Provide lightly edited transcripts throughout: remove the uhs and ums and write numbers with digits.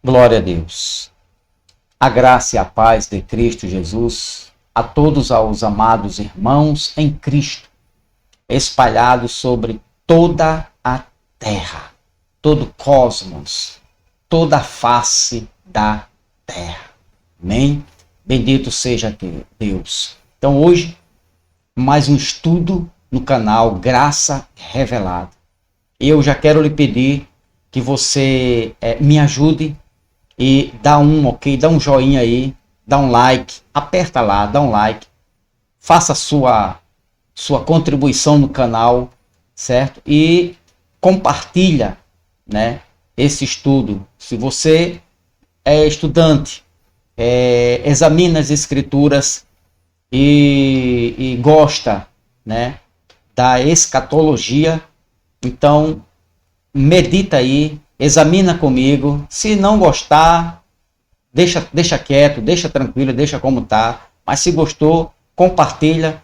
Glória a Deus. A graça e a paz de Cristo Jesus a todos os amados irmãos em Cristo, espalhados sobre toda a terra, todo o cosmos, toda a face da terra. Amém? Bendito seja Deus. Então hoje, mais um estudo no canal Graça Revelada. Eu já quero lhe pedir que você me ajude e dá um joinha aí, dá um like, aperta lá, dá um like, faça sua contribuição no canal, certo? E compartilha, né, esse estudo. Se você é estudante, examina as escrituras e gosta, né, da escatologia, então medita aí, examina comigo. Se não gostar, deixa quieto, deixa tranquilo, deixa como tá. Mas se gostou, compartilha,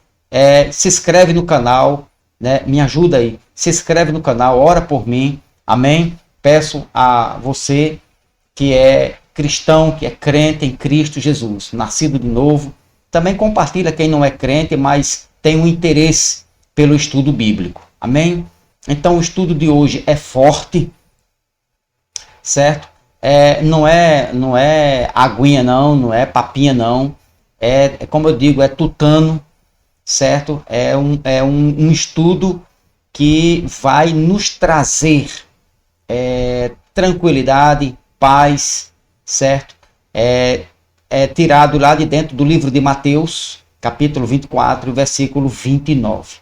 se inscreve no canal, né? Me ajuda aí, se inscreve no canal, ora por mim, amém? Peço a você que é cristão, que é crente em Cristo Jesus, nascido de novo, também compartilha quem não é crente, mas tem um interesse pelo estudo bíblico, amém? Então o estudo de hoje é forte, certo? Não é aguinha não é papinha não, como eu digo, é tutano, certo? É um estudo que vai nos trazer tranquilidade, paz, certo? É tirado lá de dentro do livro de Mateus, capítulo 24, versículo 29.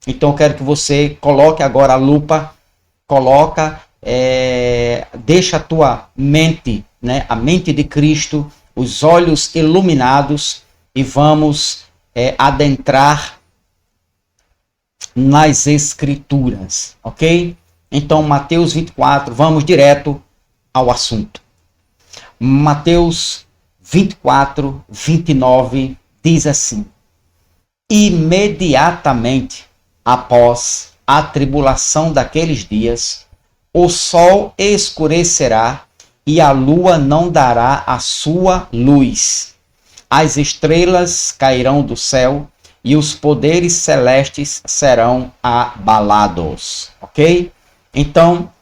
Então eu quero que você coloque agora a lupa, deixa a tua mente, né, a mente de Cristo, os olhos iluminados e vamos adentrar nas escrituras, ok? Então Mateus 24, vamos direto ao assunto. Mateus 24, 29 diz assim: imediatamente após a tribulação daqueles dias, o sol escurecerá e a lua não dará a sua luz. As estrelas cairão do céu e os poderes celestes serão abalados. Ok? Então,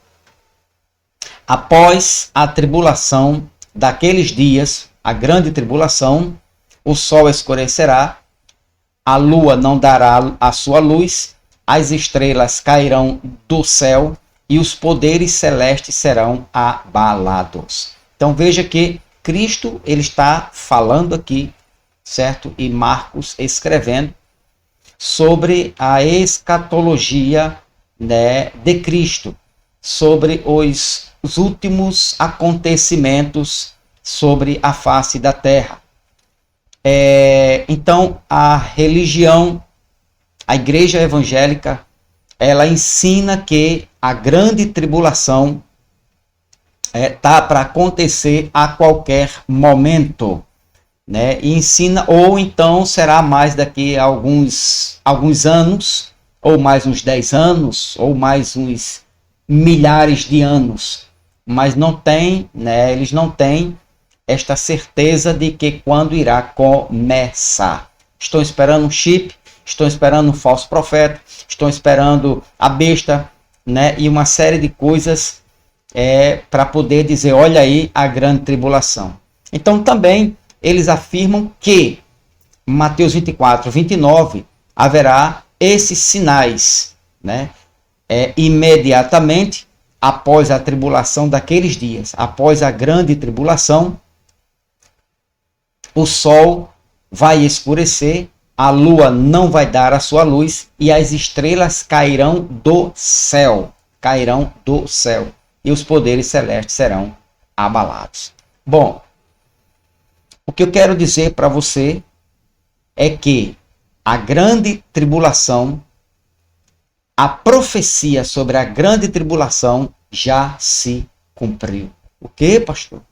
após a tribulação daqueles dias, a grande tribulação, o sol escurecerá, a lua não dará a sua luz, as estrelas cairão do céu e os poderes celestes serão abalados. Então veja que Cristo ele está falando aqui, certo? E Marcos escrevendo sobre a escatologia, né, de Cristo, sobre os últimos acontecimentos sobre a face da terra. Então a religião, a igreja evangélica, ela ensina que a grande tribulação está para acontecer a qualquer momento, né? E ensina, ou então será mais daqui a alguns anos, ou mais uns 10 anos, ou mais uns milhares de anos, mas não tem, né? Eles não têm esta certeza de que quando irá começar. Estão esperando um chip, estão esperando um falso profeta, estão esperando a besta, né? E uma série de coisas para poder dizer, olha aí a grande tribulação. Então também eles afirmam que Mateus 24, 29 haverá esses sinais, né? Imediatamente após a tribulação daqueles dias, após a grande tribulação, o sol vai escurecer, a lua não vai dar a sua luz e as estrelas cairão do céu, e os poderes celestes serão abalados. Bom, o que eu quero dizer para você é que a grande tribulação, a profecia sobre a grande tribulação já se cumpriu. O que, pastor?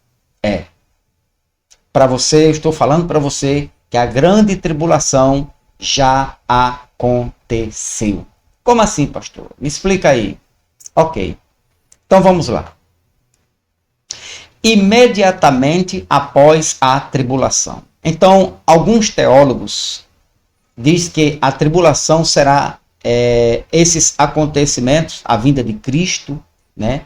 Para você, eu estou falando para você que a grande tribulação já aconteceu. Como assim, pastor? Me explica aí. Ok, então vamos lá. imediatamente após a tribulação. Então, alguns teólogos dizem que a tribulação será esses acontecimentos, a vinda de Cristo, né?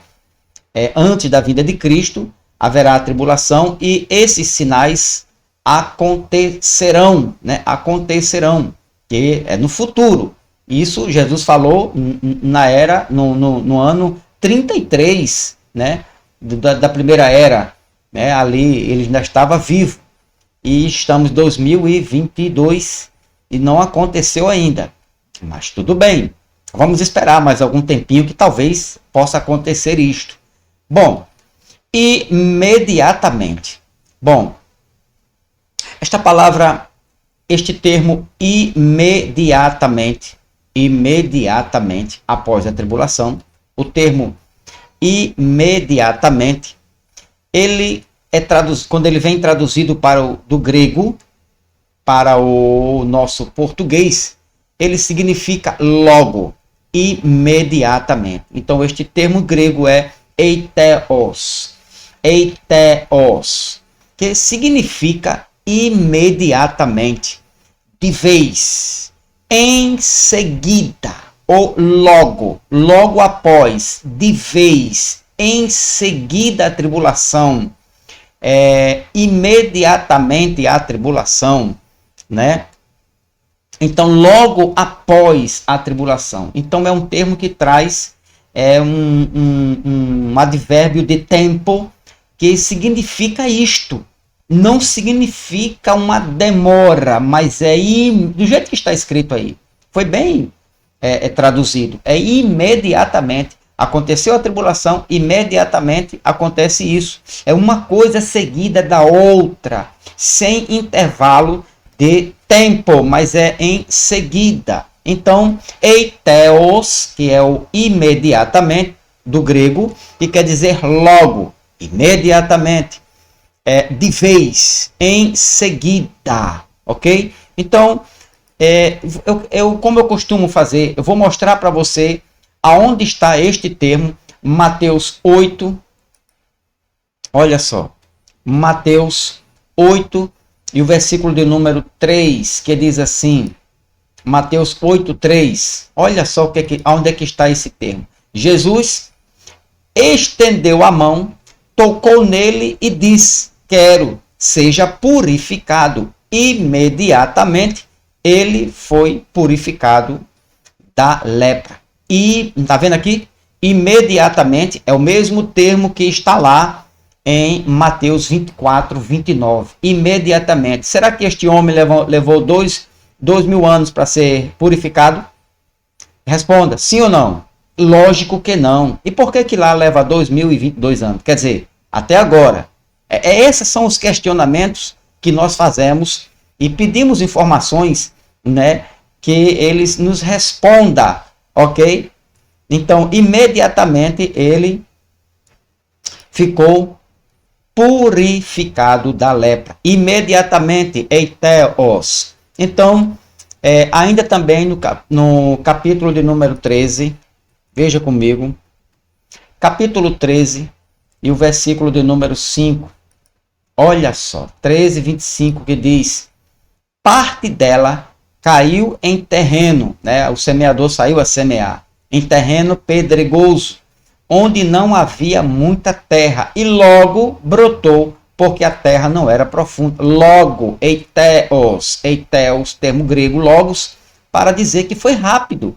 Antes da vinda de Cristo, haverá a tribulação e esses sinais acontecerão, né? Acontecerão, que é no futuro. Isso Jesus falou no ano 33, né? Da primeira era, né? Ali ele ainda estava vivo e estamos em 2022 e não aconteceu ainda, mas tudo bem, vamos esperar mais algum tempinho que talvez possa acontecer isto. Bom, imediatamente. Bom, esta palavra, este termo imediatamente após a tribulação, o termo imediatamente, ele é traduzido, quando ele vem traduzido do grego para o nosso português, ele significa logo, imediatamente. Então este termo grego é eitheos, que significa imediatamente, de vez, em seguida, ou logo após, de vez, em seguida a tribulação, imediatamente a tribulação, né? Então, logo após a tribulação. Então, é um termo que traz um advérbio de tempo que significa isto. Não significa uma demora, mas do jeito que está escrito aí. Foi bem traduzido. É imediatamente. Aconteceu a tribulação, imediatamente acontece isso. É uma coisa seguida da outra, sem intervalo de tempo, mas é em seguida. Então, eitheos, que é o imediatamente, do grego, que quer dizer logo, imediatamente, de vez, em seguida, ok? Então, como eu costumo fazer, eu vou mostrar para você aonde está este termo, Mateus 8, olha só, Mateus 8 e o versículo de número 3, que diz assim, Mateus 8, 3, olha só onde é que está esse termo. Jesus estendeu a mão, tocou nele e disse, quero, seja purificado. Imediatamente ele foi purificado da lepra. E, está vendo aqui? Imediatamente é o mesmo termo que está lá em Mateus 24, 29. Imediatamente. Será que este homem levou 2.000 anos para ser purificado? Responda, sim ou não? Lógico que não. E por que lá leva 2.022 anos? Quer dizer, até agora. Esses são os questionamentos que nós fazemos e pedimos informações, né, que eles nos respondam. Ok? Então, imediatamente ele ficou purificado da lepra. Imediatamente, eitheos. Então, ainda também no capítulo de número 13, veja comigo, capítulo 13 e o versículo de número 5. Olha só, 13, 25, que diz, parte dela caiu em terreno, né? O semeador saiu a semear, em terreno pedregoso, onde não havia muita terra, e logo brotou, porque a terra não era profunda. Logo, eitheos, termo grego logos, para dizer que foi rápido.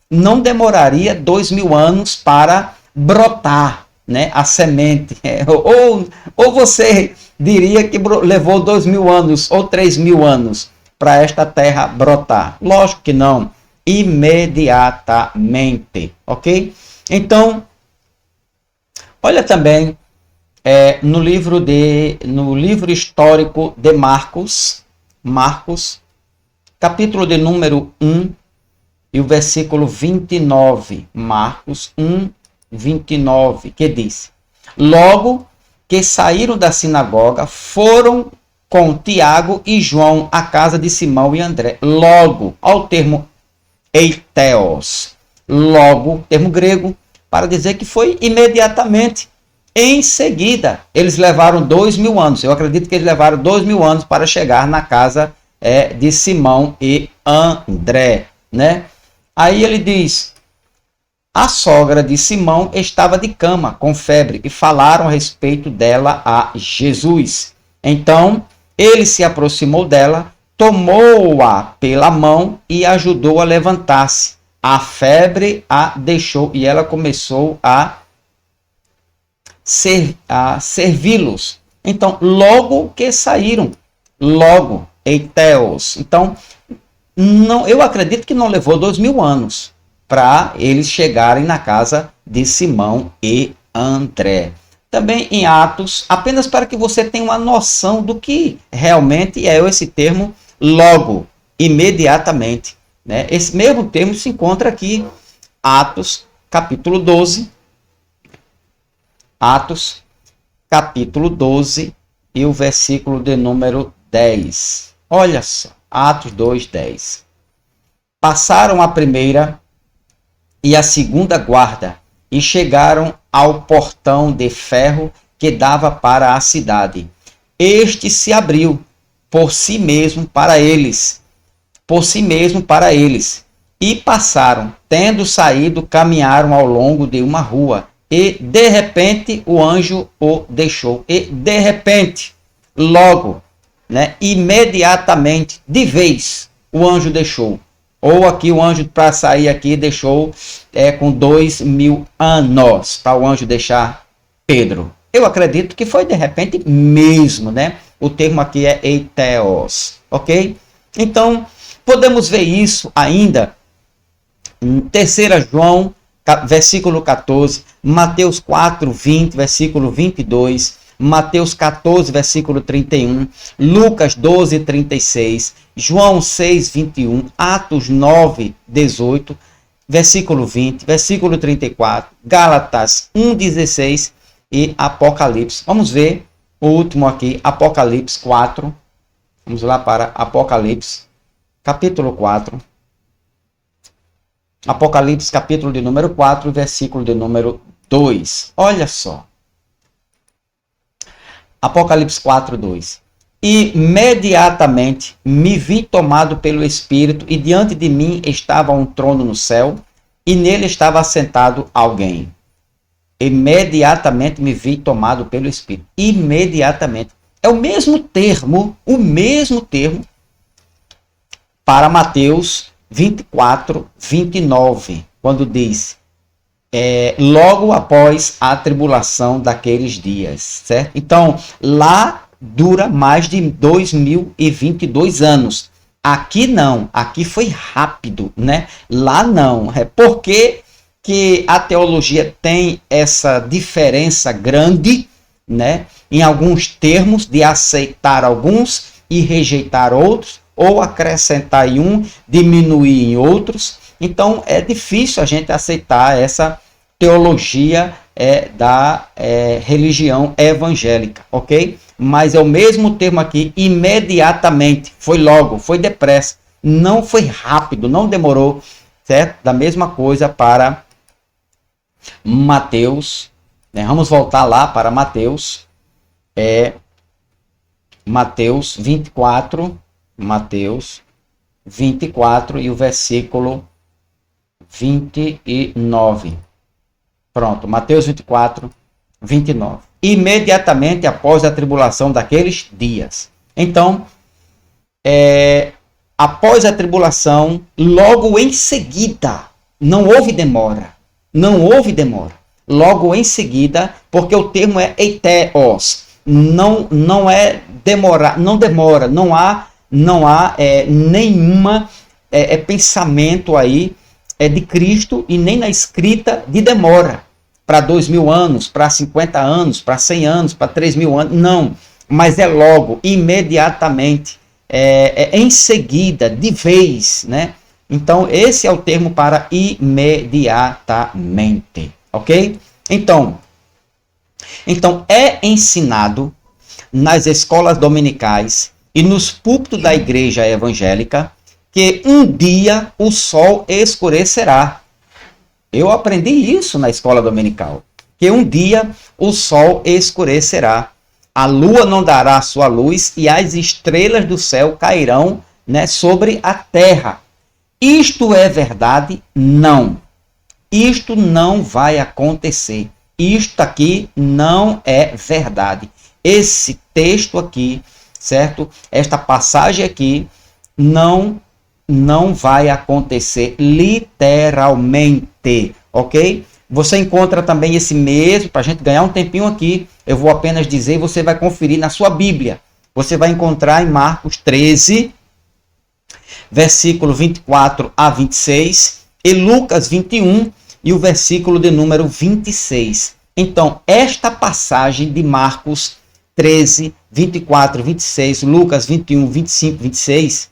Não demoraria 2.000 anos para brotar, né, a semente. Ou você diria que levou 2.000 anos ou 3.000 anos para esta terra brotar? Lógico que não. Imediatamente, ok? Então, olha também no livro histórico de Marcos, capítulo de número 1 e o versículo 29, Marcos 1, 29, que diz, logo que saíram da sinagoga, foram com Tiago e João à casa de Simão e André. Logo, ao termo eitheos, logo, termo grego, para dizer que foi imediatamente. Em seguida, eles levaram 2000 anos. Eu acredito que eles levaram 2000 anos para chegar na casa de Simão e André, né? Aí ele diz: a sogra de Simão estava de cama, com febre, e falaram a respeito dela a Jesus. Então, ele se aproximou dela, tomou-a pela mão e ajudou a levantar-se. A febre a deixou e ela começou a servi-los. Então, logo que saíram, logo, eiteos. Então, não, eu acredito que não levou 2000 anos para eles chegarem na casa de Simão e André. Também em Atos, apenas para que você tenha uma noção do que realmente é esse termo logo, imediatamente, né? Esse mesmo termo se encontra aqui, Atos, capítulo 12. Atos, capítulo 12 e o versículo de número 10. Olha só, Atos 2, 10. Passaram a primeira e a segunda guarda e chegaram ao portão de ferro que dava para a cidade. Este se abriu por si mesmo para eles, e passaram, tendo saído, caminharam ao longo de uma rua, e de repente o anjo o deixou. E de repente, logo, né, imediatamente, de vez, o anjo deixou. Ou aqui o anjo, para sair aqui, deixou com 2000 anos, para o anjo deixar Pedro. Eu acredito que foi de repente mesmo, né? O termo aqui é eiteos, ok? Então, podemos ver isso ainda em 3 João, versículo 14, Mateus 4, 20, versículo 22, Mateus 14, versículo 31, Lucas 12, 36, João 6, 21, Atos 9, 18, versículo 20, versículo 34, Gálatas 1, 16 e Apocalipse. Vamos ver o último aqui, Apocalipse 4. Vamos lá para Apocalipse, capítulo 4. Apocalipse, capítulo de número 4, versículo de número 2. Olha só. Apocalipse 4, 2. Imediatamente me vi tomado pelo Espírito, e diante de mim estava um trono no céu, e nele estava assentado alguém. Imediatamente me vi tomado pelo Espírito. Imediatamente. É o mesmo termo para Mateus 24, 29, quando diz, logo após a tribulação daqueles dias, certo? Então, lá dura mais de 2022 anos. Aqui não, aqui foi rápido, né? Lá não. É porque que a teologia tem essa diferença grande, né? Em alguns termos, de aceitar alguns e rejeitar outros, ou acrescentar em um, diminuir em outros. Então é difícil a gente aceitar essa teologia da religião evangélica, ok? Mas é o mesmo termo aqui, imediatamente, foi logo, foi depressa, não foi rápido, não demorou, certo? Da mesma coisa para Mateus, né? Vamos voltar lá para Mateus, Mateus 24, Mateus 24 e o versículo 29. Pronto, Mateus 24, 29. Imediatamente após a tribulação daqueles dias. Então, após a tribulação, logo em seguida, não houve demora. Logo em seguida, porque o termo é eiteos. Não é demorar, não demora, não há nenhuma pensamento aí de Cristo e nem na escrita de demora para 2000 anos, para 50 anos, para 100 anos, para 3000 anos, não, mas é logo, imediatamente, em seguida, de vez, né? Então esse é o termo para imediatamente, ok? Então é ensinado nas escolas dominicais e nos púlpitos da igreja evangélica que um dia o sol escurecerá. Eu aprendi isso na escola dominical, que um dia o sol escurecerá, a lua não dará sua luz e as estrelas do céu cairão, né, sobre a terra. Isto é verdade? Não. Isto não vai acontecer. Isto aqui não é verdade. Esse texto aqui, certo? Esta passagem aqui não vai acontecer literalmente, ok? Você encontra também esse mesmo, para a gente ganhar um tempinho aqui, eu vou apenas dizer e você vai conferir na sua Bíblia. Você vai encontrar em Marcos 13, versículo 24 a 26, e Lucas 21, e o versículo de número 26. Então, esta passagem de Marcos 13, 24, 26, Lucas 21, 25, 26,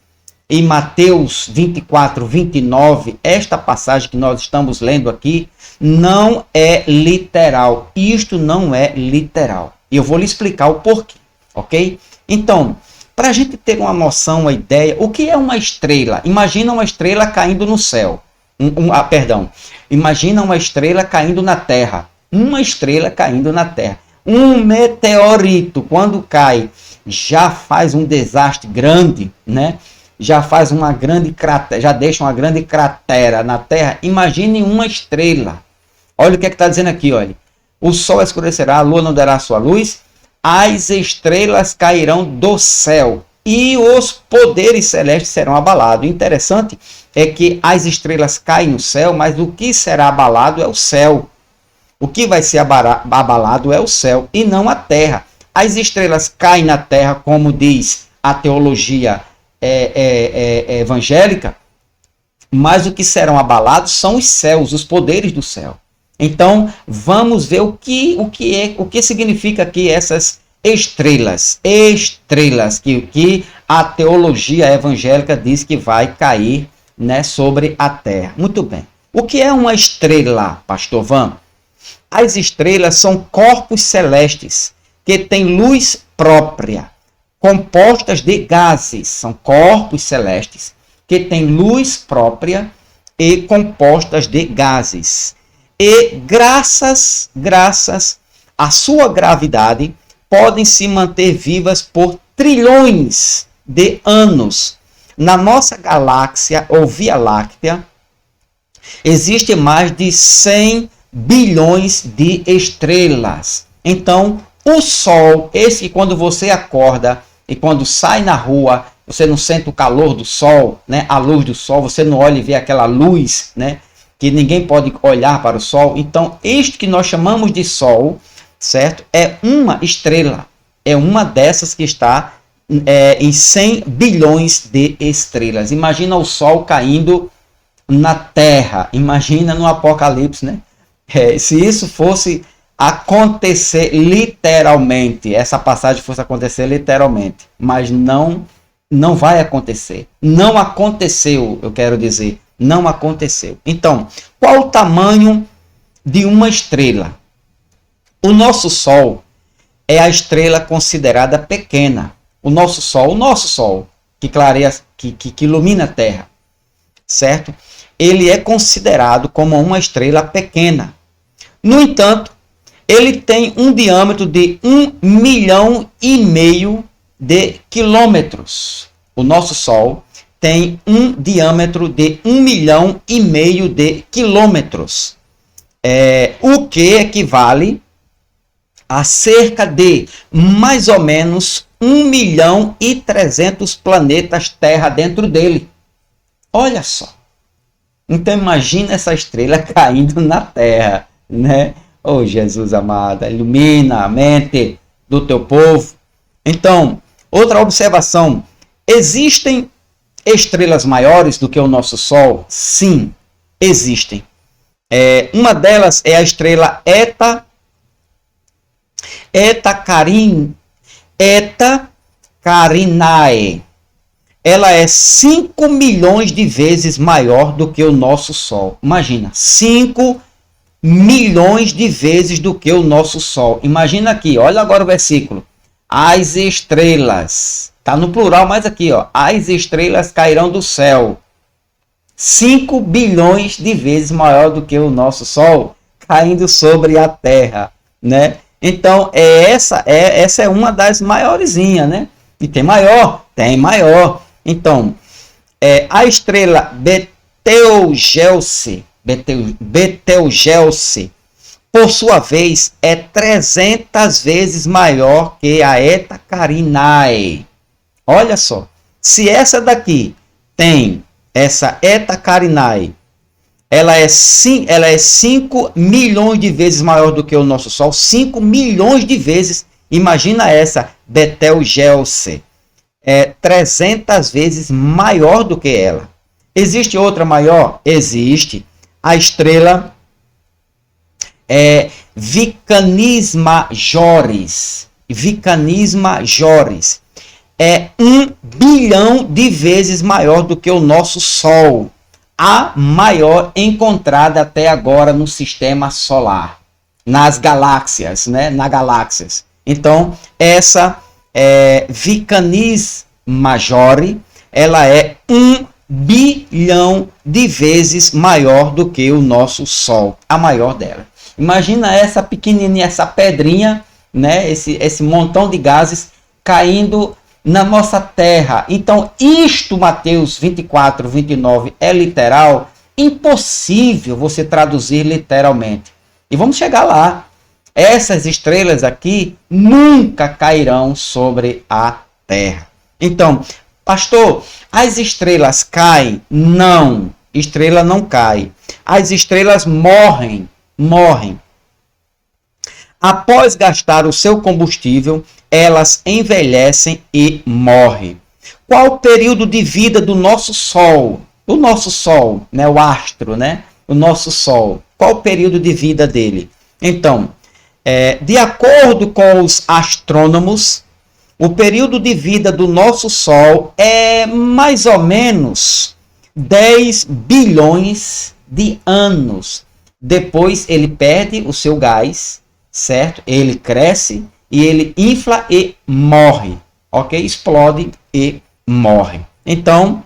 e Mateus 24, 29, esta passagem que nós estamos lendo aqui, não é literal. Isto não é literal. E eu vou lhe explicar o porquê, ok? Então, para a gente ter uma noção, uma ideia, o que é uma estrela? Imagina uma estrela caindo no céu. Imagina uma estrela caindo na Terra. Uma estrela caindo na Terra. Um meteorito, quando cai, já faz um desastre grande, né? Já faz uma grande cratera, já deixa uma grande cratera na Terra. Imagine uma estrela. Olha o que está dizendo aqui, olha. O sol escurecerá, a lua não dará sua luz, as estrelas cairão do céu e os poderes celestes serão abalados. O interessante é que as estrelas caem no céu, mas o que será abalado é o céu. O que vai ser abalado é o céu e não a terra. As estrelas caem na terra, como diz a teologia evangélica, mas o que serão abalados são os céus, os poderes do céu. Então, vamos ver o que significa aqui essas estrelas que a teologia evangélica diz que vai cair, né, sobre a terra. Muito bem. O que é uma estrela, pastor Van? As estrelas são corpos celestes que têm luz própria, compostas de gases. São corpos celestes que têm luz própria e compostas de gases. E graças à sua gravidade, podem se manter vivas por trilhões de anos. Na nossa galáxia ou Via Láctea, existe mais de 100 bilhões de estrelas. Então, o Sol, esse que quando você acorda e quando sai na rua, você não sente o calor do Sol, né? A luz do Sol, você não olha e vê aquela luz, né? Que ninguém pode olhar para o Sol. Então, isto que nós chamamos de Sol, certo? É uma estrela. É uma dessas que está em 100 bilhões de estrelas. Imagina o Sol caindo na Terra. Imagina no Apocalipse, né? Se isso fosse acontecer literalmente, essa passagem fosse acontecer literalmente, mas não vai acontecer. Não aconteceu, eu quero dizer. Não aconteceu. Então, qual o tamanho de uma estrela? O nosso Sol é a estrela considerada pequena. O nosso Sol, que clareia, que ilumina a Terra, certo? Ele é considerado como uma estrela pequena. No entanto, ele tem um diâmetro de 1,5 milhão de quilômetros. O nosso Sol tem um diâmetro de 1,5 milhão de quilômetros, o que equivale a cerca de mais ou menos 1,3 milhão planetas Terra dentro dele. Olha só. Então imagina essa estrela caindo na Terra, né? Oh, Jesus amado, ilumina a mente do teu povo. Então, outra observação, existem estrelas maiores do que o nosso Sol? Sim, existem. Uma delas é a estrela Eta Carinae. Ela é 5 milhões de vezes maior do que o nosso Sol. Imagina, 5 milhões de vezes do que o nosso Sol. Imagina aqui, olha agora o versículo. As estrelas, está no plural, mas aqui, ó, as estrelas cairão do céu. 5 bilhões de vezes maior do que o nosso Sol. caindo sobre a terra, né? Então, essa é uma das maiorzinhas, né? E tem maior? Tem maior. Então, a estrela Betelgeuse, por sua vez, é 300 vezes maior que a Eta Carinae. Olha só, se essa daqui tem essa Eta Carinae, ela é 5 milhões de vezes maior do que o nosso Sol, 5 milhões de vezes. Imagina essa Betelgeuse, 300 vezes maior do que ela. Existe outra maior? Existe. A estrela Vicanisma Majoris. Vicanisma Majoris é 1 bilhão de vezes maior do que o nosso Sol. A maior encontrada até agora no sistema solar, nas galáxias, né? Nas galáxias. Então, essa Vicanis Majori, ela é 1 bilhão de vezes maior do que o nosso Sol, a maior dela. Imagina essa pequenininha, essa pedrinha, né? Esse montão de gases caindo na nossa terra. Então, isto, Mateus 24, 29, é literal, impossível você traduzir literalmente. E vamos chegar lá. Essas estrelas aqui nunca cairão sobre a terra. Então, pastor, as estrelas caem? Não, estrela não cai. As estrelas morrem. Após gastar o seu combustível, elas envelhecem e morrem. Qual o período de vida do nosso Sol? O nosso Sol, né, o astro, né? O nosso Sol. Qual o período de vida dele? Então, de acordo com os astrônomos, o período de vida do nosso Sol é mais ou menos 10 bilhões de anos. Depois ele perde o seu gás, certo? Ele cresce e ele infla e morre, ok? Explode e morre. Então,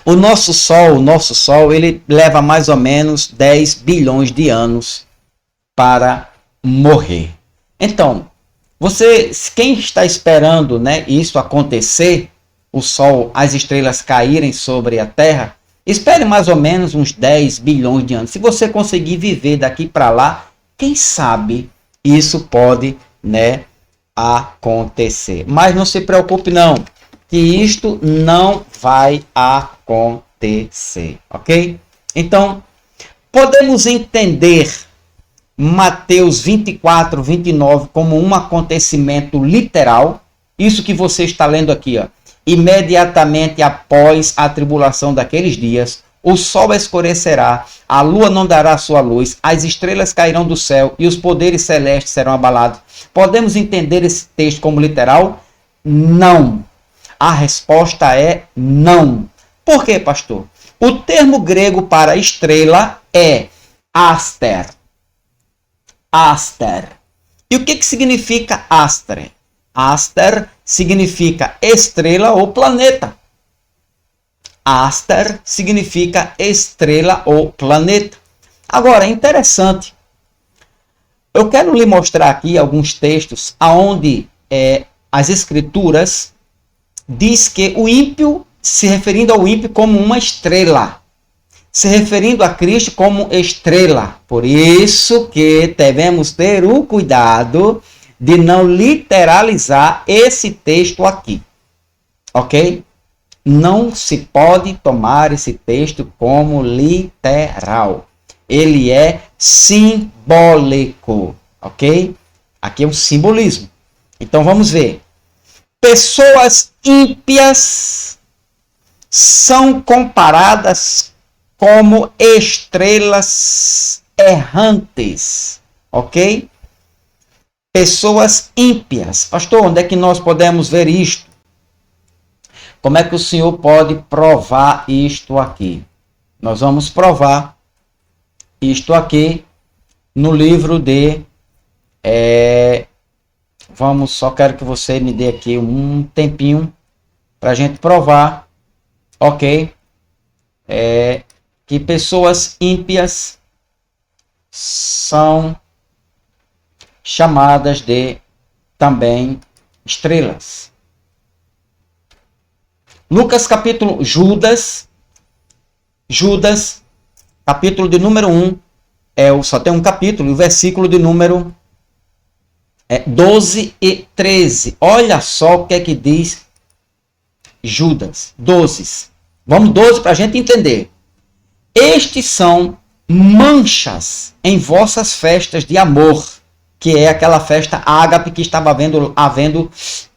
o nosso Sol, ele leva mais ou menos 10 bilhões de anos para morrer. Então, quem está esperando, né, isso acontecer, o Sol, as estrelas caírem sobre a Terra, espere mais ou menos uns 10 bilhões de anos. Se você conseguir viver daqui para lá, quem sabe isso pode, né, acontecer. Mas não se preocupe não, que isto não vai acontecer, ok? Então, podemos entender Mateus 24, 29 como um acontecimento literal. Isso que você está lendo aqui, ó. Imediatamente após a tribulação daqueles dias, o sol escurecerá, a lua não dará sua luz, as estrelas cairão do céu e os poderes celestes serão abalados. Podemos entender esse texto como literal? Não. A resposta é não. Por quê, pastor? O termo grego para estrela é aster. Aster. E o que significa aster? Aster significa estrela ou planeta. Aster significa estrela ou planeta. Agora, é interessante. Eu quero lhe mostrar aqui alguns textos onde as escrituras diz que o ímpio, se referindo ao ímpio como uma estrela, se referindo a Cristo como estrela. Por isso que devemos ter o cuidado de não literalizar esse texto aqui, ok? Não se pode tomar esse texto como literal. Ele é simbólico, ok? Aqui é um simbolismo. Então vamos ver. Pessoas ímpias são comparadas como estrelas errantes, ok? Pessoas ímpias. Pastor, onde é que nós podemos ver isto? Como é que o senhor pode provar isto aqui? Nós vamos provar isto aqui no livro de... só quero que você me dê aqui um tempinho para a gente provar, ok? Que pessoas ímpias são chamadas de também estrelas. Judas, capítulo de número 1, só tem um capítulo, e o versículo de número 12 e 13. Olha só o que é que diz Judas. 12. Vamos 12 para a gente entender. Estes são manchas em vossas festas de amor, que é aquela festa ágape que estava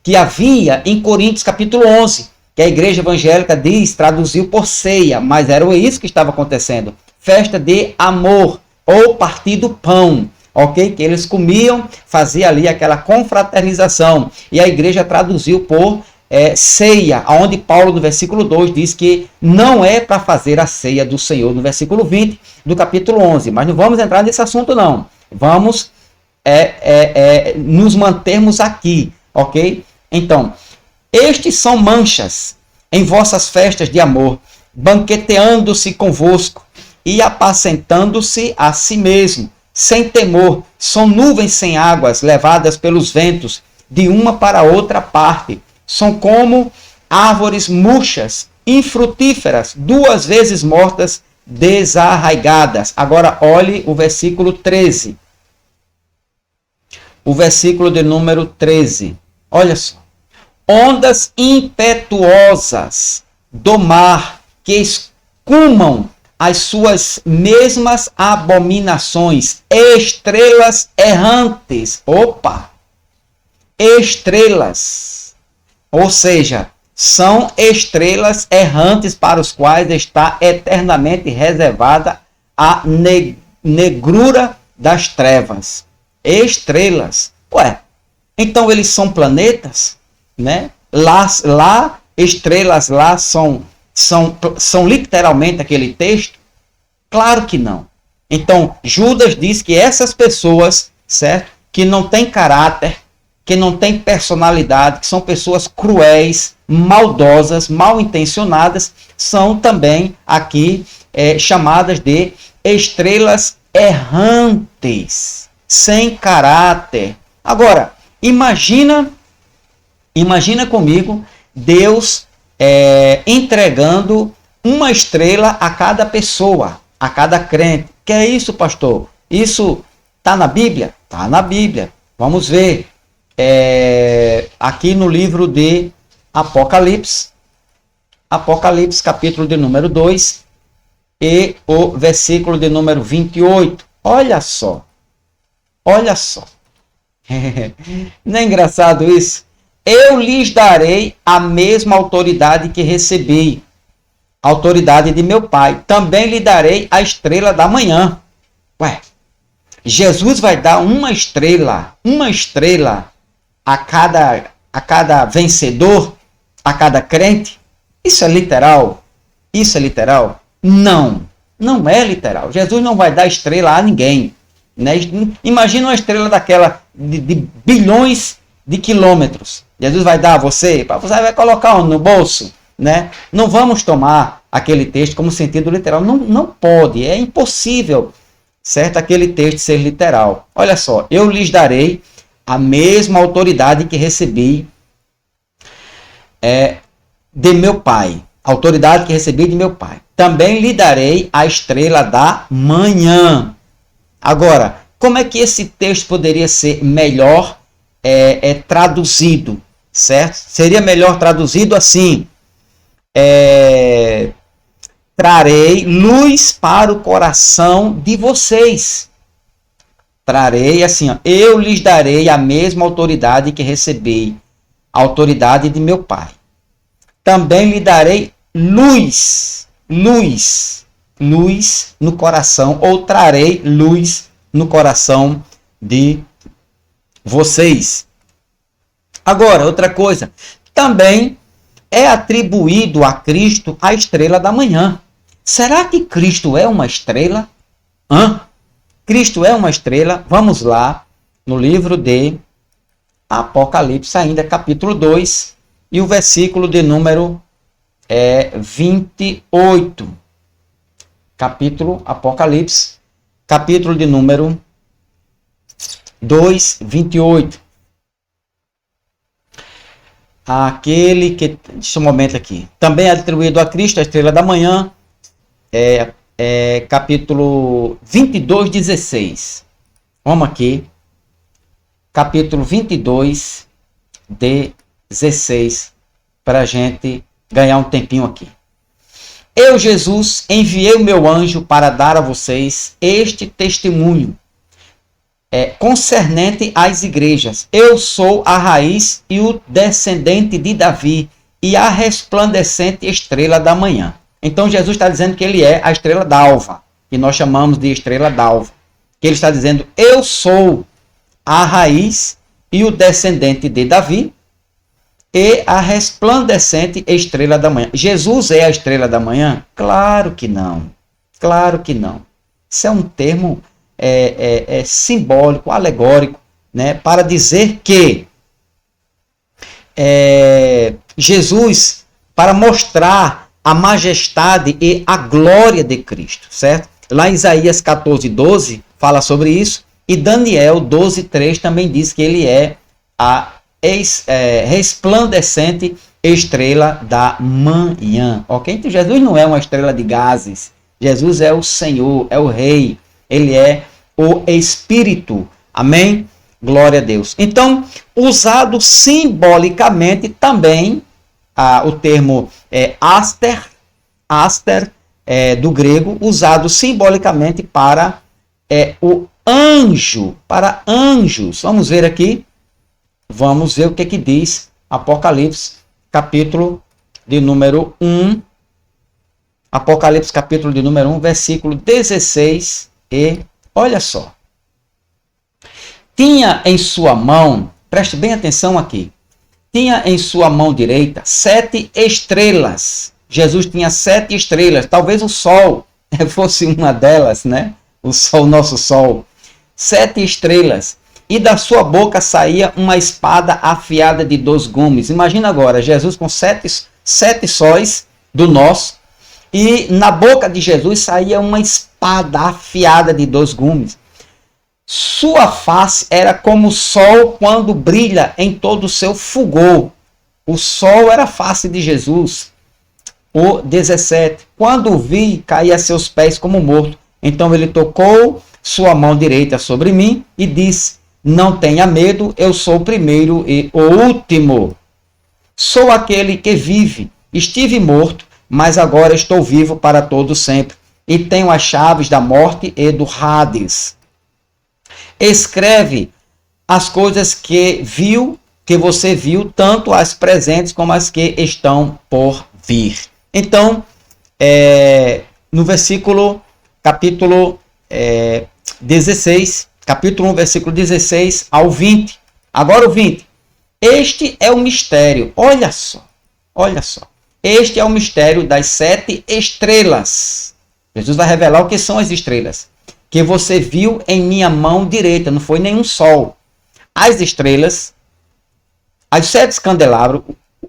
que havia em Coríntios capítulo 11, que a igreja evangélica traduziu por ceia, mas era isso que estava acontecendo. Festa de amor, ou partir do pão, ok? Que eles comiam, fazia ali aquela confraternização, e a igreja traduziu por ceia, onde Paulo no versículo 2 diz que não é para fazer a ceia do Senhor, no versículo 20 do capítulo 11, mas não vamos entrar nesse assunto não, vamos nos mantermos aqui, ok? Então, estes são manchas em vossas festas de amor, banqueteando-se convosco e apacentando-se a si mesmo, sem temor, são nuvens sem águas, levadas pelos ventos de uma para outra parte, são como árvores murchas, infrutíferas, 2 vezes mortas, desarraigadas. Agora olhe o versículo 13. O versículo de número 13. Olha só. Ondas impetuosas do mar que escumam as suas mesmas abominações, estrelas errantes. Opa! Estrelas. Ou seja, são estrelas errantes para os quais está eternamente reservada a negrura das trevas. Estrelas. Ué, então eles são planetas, né? Lá estrelas lá são literalmente aquele texto? Claro que não. Então, Judas diz que essas pessoas, certo? Que não têm caráter, que não têm personalidade, que são pessoas cruéis, maldosas, mal intencionadas, são também aqui chamadas de estrelas errantes, sem caráter. Agora, imagina comigo Deus entregando uma estrela a cada pessoa, a cada crente. Que é isso, pastor? Isso está na Bíblia? Está na Bíblia. Vamos ver. Aqui no livro de Apocalipse, capítulo de número 2 e o versículo de número 28. Olha só. Não é engraçado isso? Eu lhes darei a mesma autoridade que recebi, a autoridade de meu Pai. Também lhe darei a estrela da manhã. Ué, Jesus vai dar uma estrela a cada vencedor, a cada crente? Isso é literal? Não é literal. Jesus não vai dar estrela a ninguém. Né? Imagina uma estrela daquela de bilhões de quilômetros. Jesus vai dar a você vai colocar no bolso. Né? Não vamos tomar aquele texto como sentido literal. Não pode, é impossível, certo? Aquele texto ser literal. Olha só, eu lhes darei a mesma autoridade que recebi de meu Pai. Autoridade que recebi de meu Pai. Também lhe darei a estrela da manhã. Agora, como é que esse texto poderia ser melhor traduzido? Certo? Seria melhor traduzido assim. Trarei luz para o coração de vocês. Trarei assim, eu lhes darei a mesma autoridade que recebi, a autoridade de meu Pai. Também lhe darei luz no coração, ou trarei luz no coração de vocês. Agora, outra coisa, também é atribuído a Cristo a estrela da manhã. Será que Cristo é uma estrela? Cristo é uma estrela? Vamos lá, no livro de Apocalipse, ainda capítulo 2, e o versículo de número 28. Capítulo Apocalipse, capítulo de número 2, 28. Aquele que... Deixa um momento aqui. Também é atribuído a Cristo a estrela da manhã. Capítulo 22, 16. Vamos aqui. Capítulo 22, 16. Para a gente ganhar um tempinho aqui. Eu, Jesus, enviei o meu anjo para dar a vocês este testemunho concernente às igrejas. Eu sou a raiz e o descendente de Davi e a resplandecente estrela da manhã. Então Jesus está dizendo que ele é a estrela d'alva, que nós chamamos de estrela d'alva. Que ele está dizendo, eu sou a raiz e o descendente de Davi e a resplandecente estrela da manhã. Jesus é a estrela da manhã? Claro que não. Claro que não. Isso é um termo simbólico, alegórico, né, para dizer que Jesus, para mostrar a majestade e a glória de Cristo, certo? Lá em Isaías 14, 12, fala sobre isso, e Daniel 12, 3 também diz que ele é a resplandecente estrela da manhã, ok? Então Jesus não é uma estrela de gases, Jesus é o Senhor, é o Rei, ele é o Espírito, amém? Glória a Deus. Então, usado simbolicamente também, o termo aster do grego, usado simbolicamente para o anjo, para anjos. Vamos ver aqui, vamos ver o que diz Apocalipse, capítulo de número 1, Apocalipse, capítulo de número 1, versículo 16, e olha só. Tinha em sua mão, preste bem atenção aqui, tinha em sua mão direita 7 estrelas. Jesus tinha 7 estrelas, talvez o sol fosse uma delas, né? O sol, nosso sol. 7 estrelas. E da sua boca saía uma espada afiada de 2 gumes. Imagina agora, Jesus com 7 sóis do nosso, e na boca de Jesus saía uma espada afiada de 2 gumes. Sua face era como o sol quando brilha em todo o seu fulgor. O sol era a face de Jesus. O 17. Quando o vi, caí a seus pés como morto. Então ele tocou sua mão direita sobre mim e disse, não tenha medo, eu sou o primeiro e o último. Sou aquele que vive. Estive morto, mas agora estou vivo para todo sempre. E tenho as chaves da morte e do Hades. Escreve as coisas que você viu, tanto as presentes como as que estão por vir. Então, no versículo, capítulo 16, capítulo 1, versículo 16 ao 20. Agora o 20. Este é o mistério. Olha só. Olha só. Este é o mistério das 7 estrelas. Jesus vai revelar o que são as estrelas. Que você viu em minha mão direita. Não foi nenhum sol. As estrelas, as 7 candelabros,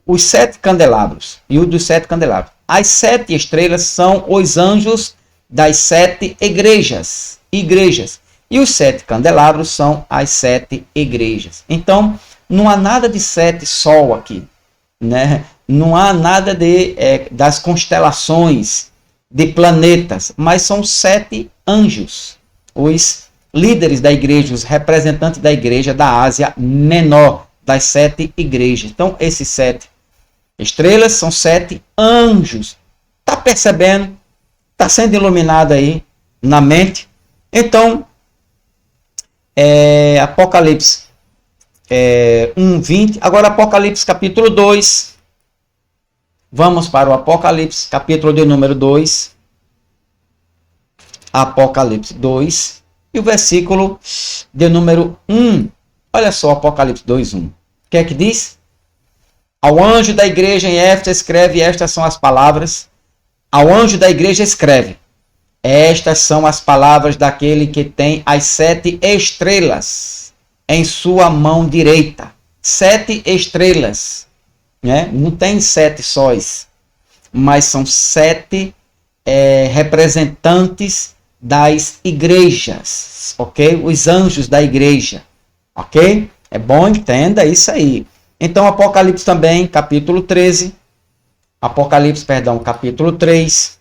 os 7 candelabros e o dos 7 candelabros. As 7 estrelas são os anjos das 7 igrejas. E os 7 candelabros são as 7 igrejas. Então, não há nada de 7 sol aqui, né? Não há nada das constelações, de planetas, mas são 7 anjos, os líderes da igreja, os representantes da igreja da Ásia Menor, das 7 igrejas. Então, esses 7 estrelas são 7 anjos. Está percebendo? Está sendo iluminado aí na mente? Então, Apocalipse 1:20. Agora, Apocalipse capítulo 2. Vamos para o Apocalipse, capítulo de número 2. Apocalipse 2. E o versículo de número 1. Olha só, Apocalipse 2:1. O que é que diz? Ao anjo da igreja em Éfeso escreve, estas são as palavras. Ao anjo da igreja escreve, estas são as palavras daquele que tem as 7 estrelas em sua mão direita. 7 estrelas. Né? Não tem 7 sóis, mas são 7 representantes das igrejas, ok? Os anjos da igreja, ok? É bom, entenda isso aí. Então, Apocalipse também, capítulo 13. Apocalipse, perdão, capítulo 3.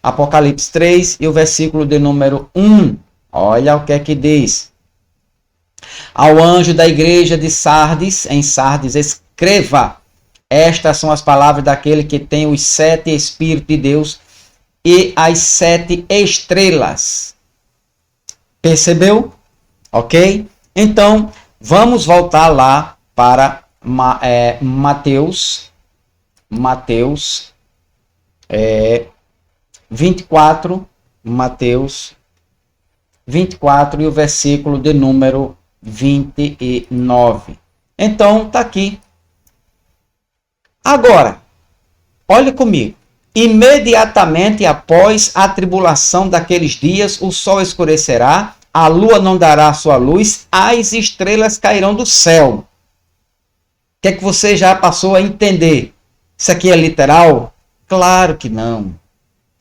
Apocalipse 3 e o versículo de número 1. Olha o que é que diz. Ao anjo da igreja de Sardes, em Sardes, escreva: estas são as palavras daquele que tem os 7 Espíritos de Deus e as 7 estrelas. Percebeu? Ok? Então, vamos voltar lá para Mateus 24, Mateus 24 e o versículo de número 29. Então, está aqui. Agora, olhe comigo. Imediatamente após a tribulação daqueles dias, o sol escurecerá, a lua não dará sua luz, as estrelas cairão do céu. O que é que você já passou a entender? Isso aqui é literal? Claro que não.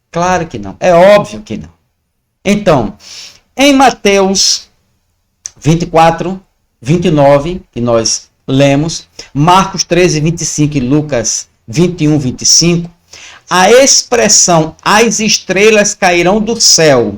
Claro que não. É óbvio que não. Então, em Mateus 24, 29, que nós lemos, Marcos 13, 25 e Lucas 21, 25, a expressão as estrelas cairão do céu,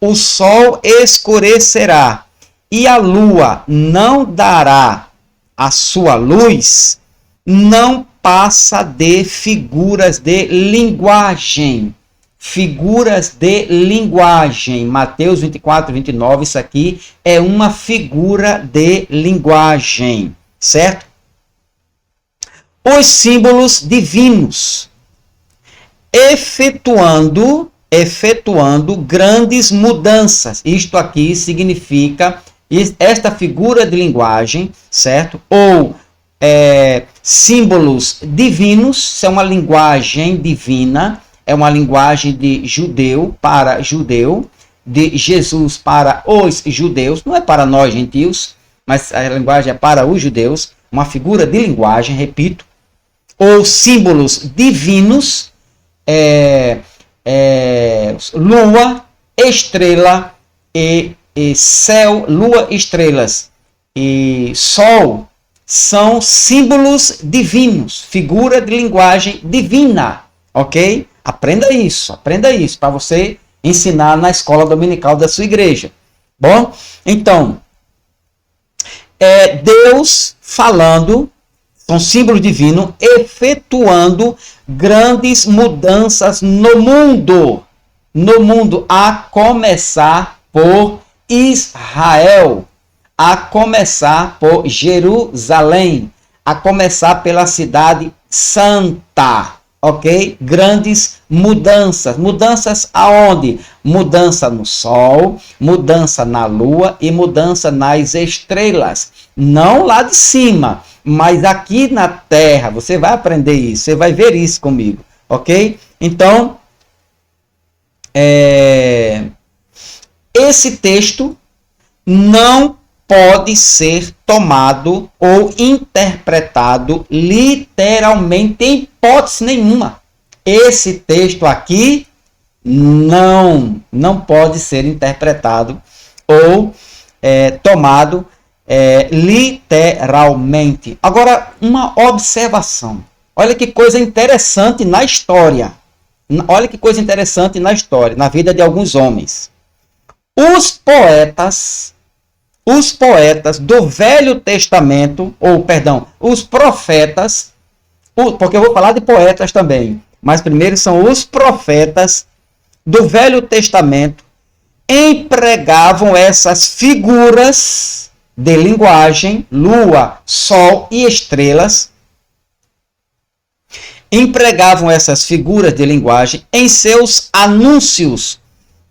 o sol escurecerá e a lua não dará a sua luz, não passa de figuras de linguagem. Figuras de linguagem. Mateus 24, 29, isso aqui é uma figura de linguagem, certo? Os símbolos divinos, efetuando grandes mudanças. Isto aqui significa, esta figura de linguagem, certo? Ou símbolos divinos, são uma linguagem divina, é uma linguagem de judeu para judeu, de Jesus para os judeus, não é para nós gentios, mas a linguagem é para os judeus, uma figura de linguagem, repito, ou símbolos divinos, lua, estrela e céu, lua, estrelas e sol, são símbolos divinos, figura de linguagem divina, ok? Aprenda isso para você ensinar na escola dominical da sua igreja. Bom, então, Deus falando, com símbolo divino, efetuando grandes mudanças no mundo, a começar por Israel, a começar por Jerusalém, a começar pela cidade santa. Ok? Grandes mudanças. Mudanças aonde? Mudança no sol, mudança na lua e mudança nas estrelas. Não lá de cima, mas aqui na terra. Você vai aprender isso, você vai ver isso comigo. Ok? Então, esse texto não pode ser tomado ou interpretado literalmente em hipótese nenhuma. Esse texto aqui não pode ser interpretado ou tomado literalmente. Agora, uma observação. Olha que coisa interessante na história. Olha que coisa interessante na história, na vida de alguns homens. Os poetas do Velho Testamento, os profetas, porque eu vou falar de poetas também, mas primeiro são os profetas do Velho Testamento, empregavam essas figuras de linguagem, lua, sol e estrelas, empregavam essas figuras de linguagem em seus anúncios,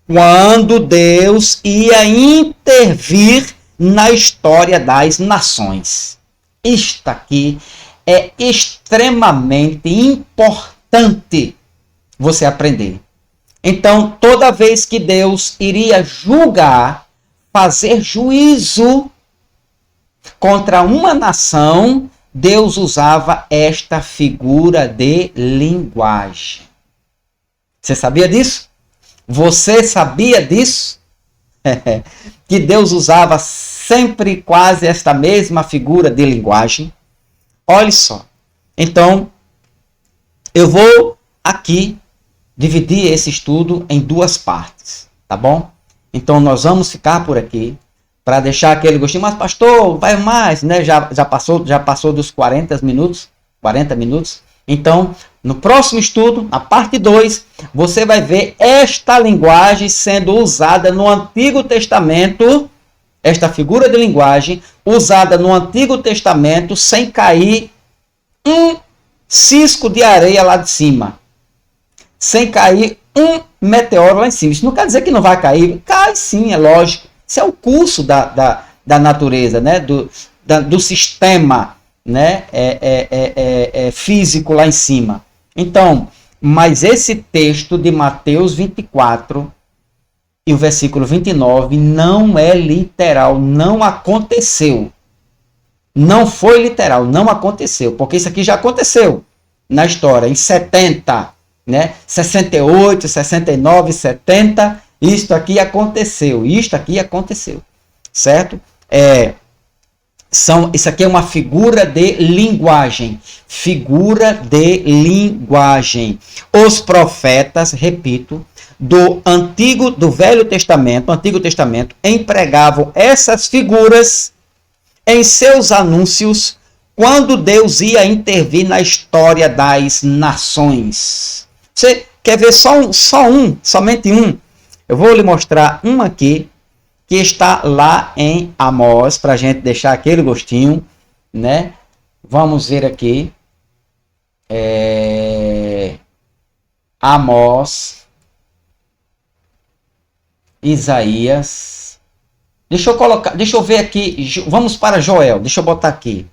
quando Deus ia intervir na história das nações. Isto aqui é extremamente importante você aprender. Então, toda vez que Deus iria julgar, fazer juízo contra uma nação, Deus usava esta figura de linguagem. Você sabia disso? Você sabia disso? Que Deus usava sempre quase esta mesma figura de linguagem. Olha só. Então, eu vou aqui dividir esse estudo em duas partes, tá bom? Então, nós vamos ficar por aqui para deixar aquele gostinho. Mas, pastor, vai mais, né? Já passou dos 40 minutos. Então, no próximo estudo, na parte 2, você vai ver esta linguagem sendo usada no Antigo Testamento, esta figura de linguagem usada no Antigo Testamento sem cair um cisco de areia lá de cima, sem cair um meteoro lá em cima. Isso não quer dizer que não vai cair, cai sim, é lógico. Isso é o curso da natureza, né? do sistema, né? Físico lá em cima. Então, mas esse texto de Mateus 24 e o versículo 29 não é literal, não aconteceu. Não foi literal, não aconteceu, porque isso aqui já aconteceu na história, em 70, né? 68, 69, 70, isto aqui aconteceu, certo? Isso aqui é uma figura de linguagem, Os profetas, repito, do Velho Testamento, Antigo Testamento, empregavam essas figuras em seus anúncios quando Deus ia intervir na história das nações. Você quer ver somente um? Eu vou lhe mostrar um aqui, que está lá em Amós, para a gente deixar aquele gostinho, né? Vamos ver aqui. Amós, Isaías. Deixa eu ver aqui. Vamos para Joel. Deixa eu botar aqui.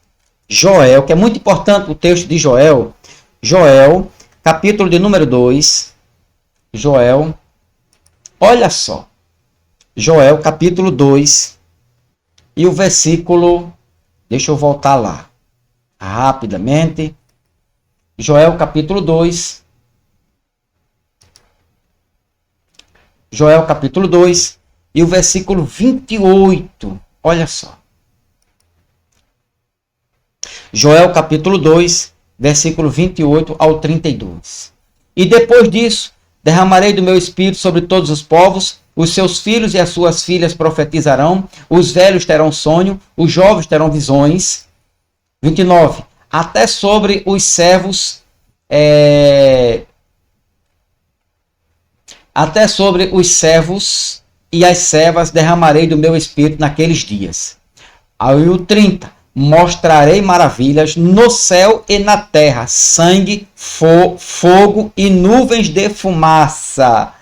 Joel, que é muito importante o texto de Joel. Joel, capítulo de número 2. Joel, olha só. Joel, capítulo 2, e o versículo, deixa eu voltar lá, rapidamente, Joel, capítulo 2, e o versículo 28, olha só, Joel, capítulo 2, versículo 28 ao 32, e depois disso, derramarei do meu espírito sobre todos os povos, os seus filhos e as suas filhas profetizarão, os velhos terão sonho, os jovens terão visões. 29. Até sobre os servos, e as servas derramarei do meu espírito naqueles dias. Aí o 30. Mostrarei maravilhas no céu e na terra, sangue, fogo e nuvens de fumaça.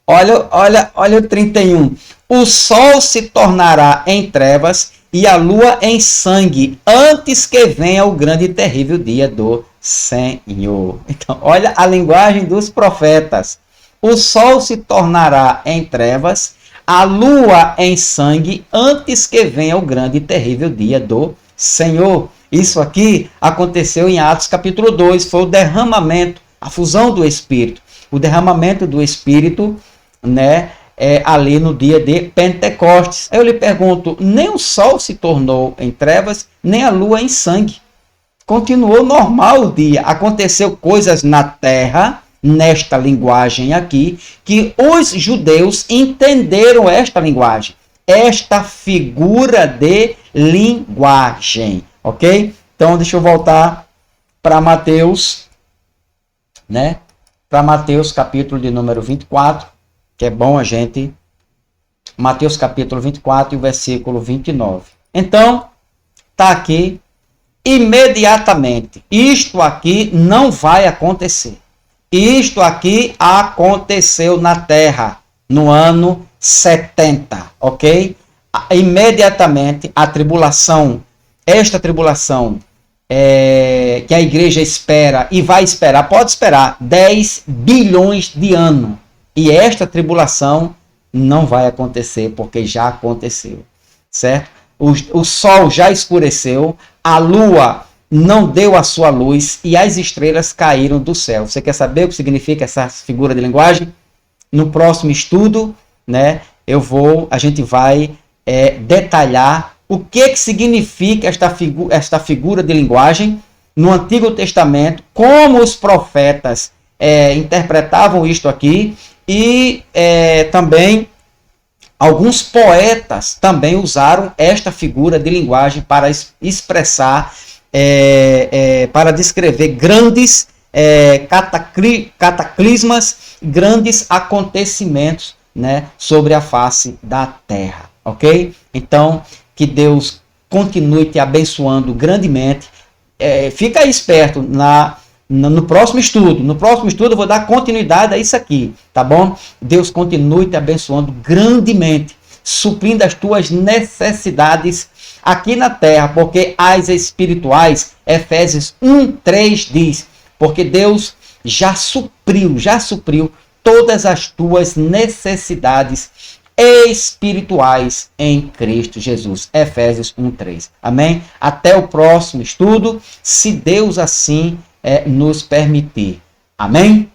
Olha o 31. O sol se tornará em trevas e a lua em sangue, antes que venha o grande e terrível dia do Senhor. Então, olha a linguagem dos profetas. O sol se tornará em trevas, a lua em sangue, antes que venha o grande e terrível dia do Senhor. Isso aqui aconteceu em Atos capítulo 2, foi o derramamento, a fusão do Espírito. O derramamento do Espírito, né, ali no dia de Pentecostes. Eu lhe pergunto, nem o sol se tornou em trevas, nem a lua em sangue. Continuou normal o dia. Aconteceu coisas na terra, nesta linguagem aqui, que os judeus entenderam esta linguagem, esta figura de linguagem, ok? Então, deixa eu voltar para Mateus, né? Para Mateus, capítulo de número 24, que é bom a gente... Mateus, capítulo 24 e o versículo 29. Então, está aqui, imediatamente. Isto aqui não vai acontecer. Isto aqui aconteceu na terra, no ano 70, ok? Imediatamente, a tribulação, esta tribulação que a igreja espera e vai esperar, pode esperar 10 bilhões de anos. E esta tribulação não vai acontecer, porque já aconteceu, certo? O sol já escureceu, a lua não deu a sua luz e as estrelas caíram do céu. Você quer saber o que significa essa figura de linguagem? no próximo estudo, né, a gente vai detalhar o que significa esta figura de linguagem no Antigo Testamento, como os profetas interpretavam isto aqui, e também alguns poetas também usaram esta figura de linguagem para expressar, para descrever grandes cataclismas, grandes acontecimentos, né, sobre a face da terra, ok? Então, que Deus continue te abençoando grandemente. Fica aí esperto no próximo estudo. No próximo estudo eu vou dar continuidade a isso aqui, tá bom? Deus continue te abençoando grandemente, suprindo as tuas necessidades aqui na terra, porque as espirituais, Efésios 1:3 diz, porque Deus já supriu todas as tuas necessidades espirituais em Cristo Jesus. Efésios 1:3. Amém? Até o próximo estudo, se Deus assim nos permitir. Amém?